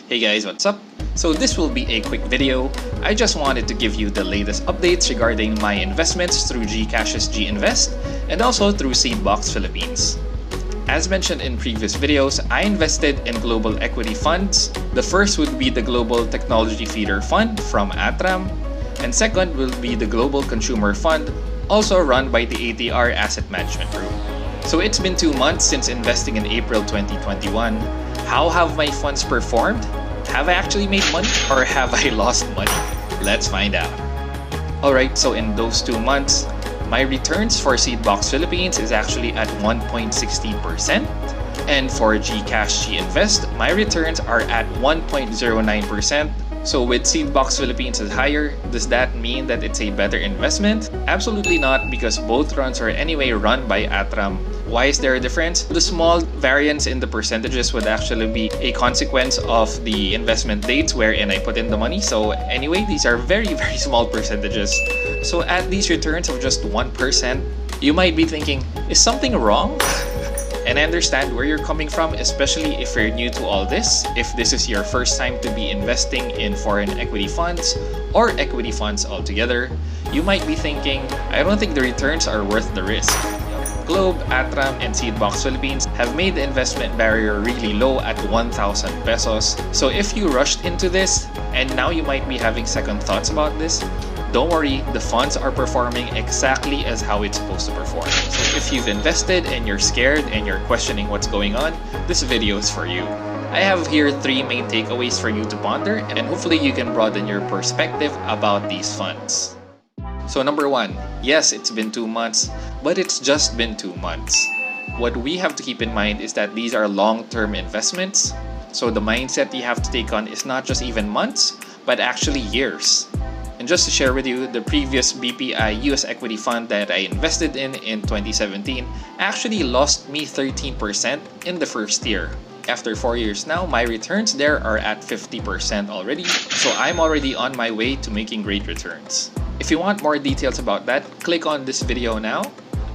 Hey guys, what's up? So this will be a quick video. I just wanted to give you the latest updates regarding my investments through GCash's GInvest and also through Seedbox Philippines. As mentioned in previous videos, I invested in global equity funds. The first would be the Global Technology Feeder Fund from ATRAM, and second will be the Global Consumer Fund, also run by the ATR Asset Management Group. So it's been 2 months since investing in April 2021. How have my funds performed? Have I actually made money or have I lost money? Let's find out. Alright, so in those 2 months, my returns for Seedbox Philippines is actually at 1.16%. And for GCash GInvest, my returns are at 1.09%. So with Seedbox Philippines is higher, does that mean that it's a better investment? Absolutely not, because both runs are anyway run by ATRAM. Why is there a difference? The small variance in the percentages would actually be a consequence of the investment dates wherein I put in the money. So anyway, these are very small percentages. So at these returns of just 1%, you might be thinking, is something wrong? And I understand where you're coming from, especially if you're new to all this. If this is your first time to be investing in foreign equity funds or equity funds altogether, you might be thinking, I don't think the returns are worth the risk. Globe, ATRAM, and Seedbox Philippines have made the investment barrier really low at 1,000 pesos. So if you rushed into this, and now you might be having second thoughts about this, don't worry, the funds are performing exactly as how it's supposed to perform. So if you've invested and you're scared and you're questioning what's going on, this video is for you. I have here 3 main takeaways for you to ponder, and hopefully you can broaden your perspective about these funds. So number 1, yes, it's been 2 months, but it's just been 2 months. What we have to keep in mind is that these are long-term investments. So the mindset you have to take on is not just even months, but actually years. And just to share with you, the previous BPI US equity fund that I invested in 2017 actually lost me 13% in the first year. After 4 years now, my returns there are at 50% already, so I'm already on my way to making great returns. If you want more details about that, click on this video now.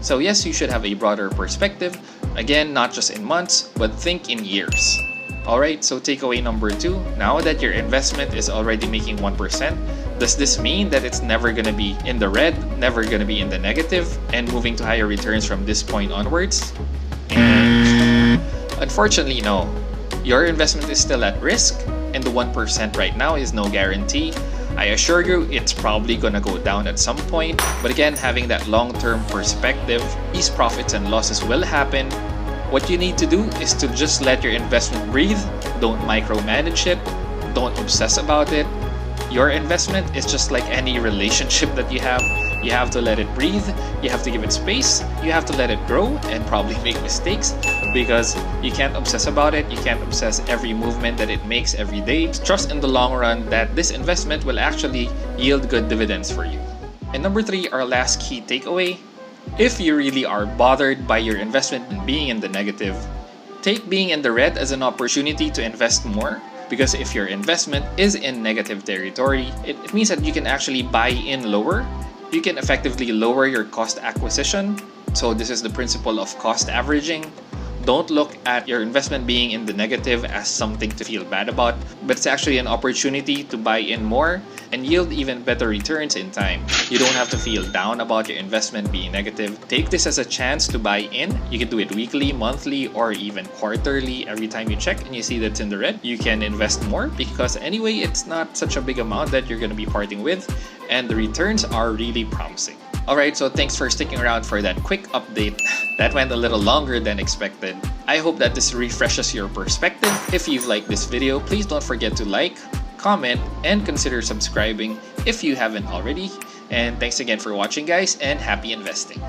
So yes, you should have a broader perspective. Again, not just in months, but think in years. Alright, so takeaway number 2, now that your investment is already making 1%, does this mean that it's never gonna be in the red, never gonna be in the negative, and moving to higher returns from this point onwards? And unfortunately, no. Your investment is still at risk, and the 1% right now is no guarantee. I assure you, it's probably gonna go down at some point, but again, having that long-term perspective, these profits and losses will happen. What you need to do is to just let your investment breathe, don't micromanage it, don't obsess about it. Your investment is just like any relationship that you have. You have to let it breathe, you have to give it space, you have to let it grow and probably make mistakes because you can't obsess about it, you can't obsess every movement that it makes every day. Trust in the long run that this investment will actually yield good dividends for you. And number 3, our last key takeaway, if you really are bothered by your investment being in the negative, take being in the red as an opportunity to invest more. Because if your investment is in negative territory, it means that you can actually buy in lower. You can effectively lower your cost acquisition. So this is the principle of cost averaging. Don't look at your investment being in the negative as something to feel bad about, but it's actually an opportunity to buy in more and yield even better returns in time. You don't have to feel down about your investment being negative. Take this as a chance to buy in. You can do it weekly, monthly, or even quarterly. Every time you check and you see that it's in the red, you can invest more because anyway, it's not such a big amount that you're going to be parting with, and the returns are really promising. Alright, so thanks for sticking around for that quick update. That went a little longer than expected. I hope that this refreshes your perspective. If you've liked this video, please don't forget to like, comment, and consider subscribing if you haven't already. And thanks again for watching, guys, and happy investing.